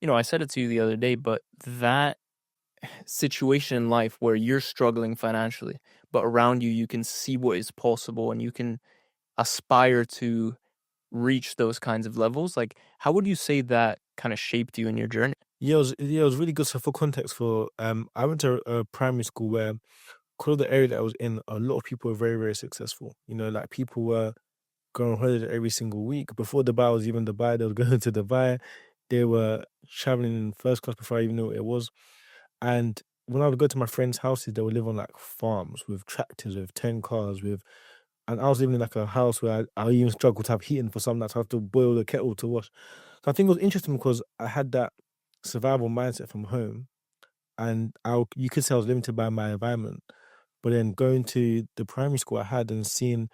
I said it to you the other day, but that situation in life where you're struggling financially, but around you, you can see what is possible and you can aspire to reach those kinds of levels. Like, how would you say that kind of shaped you in your journey? Yeah, it was really good. So for context, I went to a primary school where, because of the area that I was in, a lot of people were very, very successful. Like people were going on holiday every single week. Before Dubai was even Dubai, they were going to Dubai. They were traveling in first class before I even knew what it was. And when I would go to my friends' houses, they would live on like farms with tractors, with 10 cars, and I was living in like a house where I even struggled to have heating for some nights. I have to boil the kettle to wash. So I think it was interesting because I had that survival mindset from home, and you could say I was limited by my environment. But then going to the primary school I had and seeing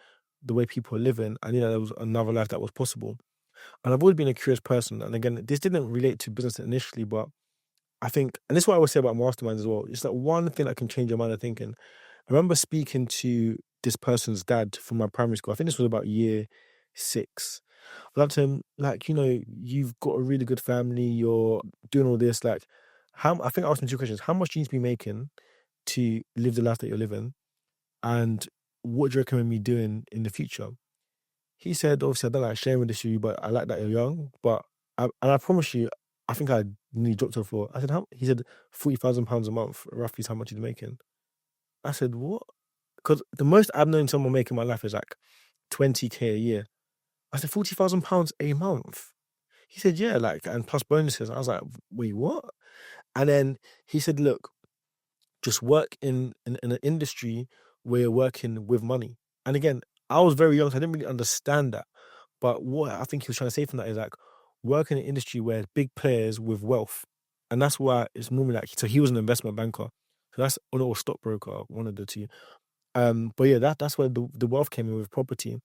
the way people were living, I knew that there was another life that was possible. And I've always been a curious person. And again, this didn't relate to business initially, but I think, and this is what I always say about masterminds as well. It's like one thing that can change your mind of thinking. I remember speaking to this person's dad from my primary school. I think this was about year six. I was like to him, like, you've got a really good family, you're doing all this. Like, I think I asked him two questions. How much do you need to be making to live the life that you're living? And what do you recommend me doing in the future? He said, obviously, I don't like sharing this with you, but I like that you're young. And I promise you, I think I nearly dropped to the floor. I said, how? He said, £40,000 a month, roughly is how much he's making. I said, what? Because the most I've known someone make in my life is like 20K a year. I said, £40,000 a month. He said, yeah, like, and plus bonuses. I was like, wait, what? And then he said, look, just work in an industry where you're working with money. And again, I was very young, so I didn't really understand that. But what I think he was trying to say from that is like work in an industry where big players with wealth. And that's why it's normally like, so he was an investment banker. So that's or stockbroker, one of the two. But yeah, that's where the wealth came in with property.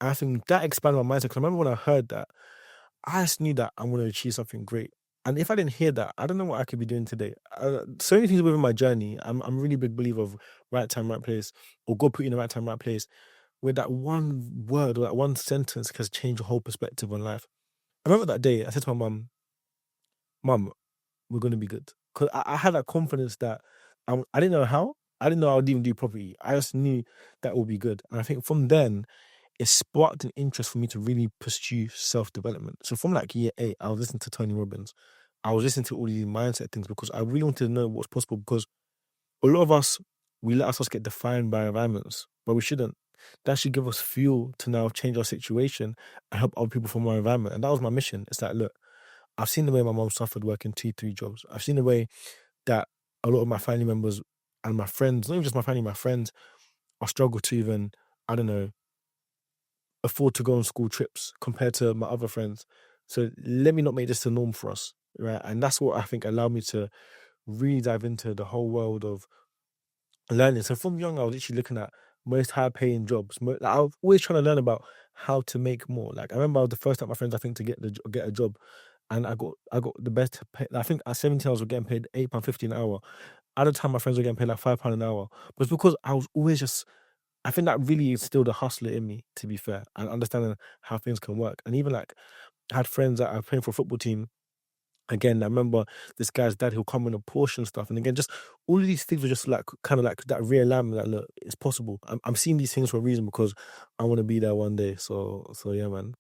And I think that expanded my mindset. Because I remember when I heard that, I just knew that I'm going to achieve something great. And if I didn't hear that, I don't know what I could be doing today. So many things within my journey. I'm a really big believer of right time, right place, or God put you in the right time, right place. Where that one word or that one sentence can change your whole perspective on life. I remember that day. I said to my mum, "Mum, we're going to be good," because I had that confidence that I didn't know how. I didn't know I would even do property. I just knew that would be good. And I think from then, it sparked an interest for me to really pursue self development. So from like year eight, I was listening to Tony Robbins. I was listening to all these mindset things because I really wanted to know what's possible. Because a lot of us, we let ourselves get defined by environments, but we shouldn't. That should give us fuel to now change our situation and help other people from our environment. And that was my mission. It's like, look, I've seen the way my mom suffered working two, three jobs. I've seen the way that a lot of my family members and my friends, not even just my family, my friends, are struggle to even, I don't know, afford to go on school trips compared to my other friends. So let me not make this the norm for us, right? And that's what I think allowed me to really dive into the whole world of learning. So from young, I was literally looking at most high paying jobs. Like, I was always trying to learn about how to make more. Like I remember I was the first time my friends, I think, to get a job, and I got the best pay. I think at 17 I was getting paid £8.50 an hour. At the time, my friends were getting paid like £5 an hour. But it's because I was always just, I think that really instilled a hustler in me, to be fair, and understanding how things can work. And even like I had friends that are playing for a football team. Again, I remember this guy's dad who'll come in a Porsche and stuff. And again, just all of these things were just like kind of like that realignment that look, it's possible. I'm seeing these things for a reason because I want to be there one day. So yeah, man.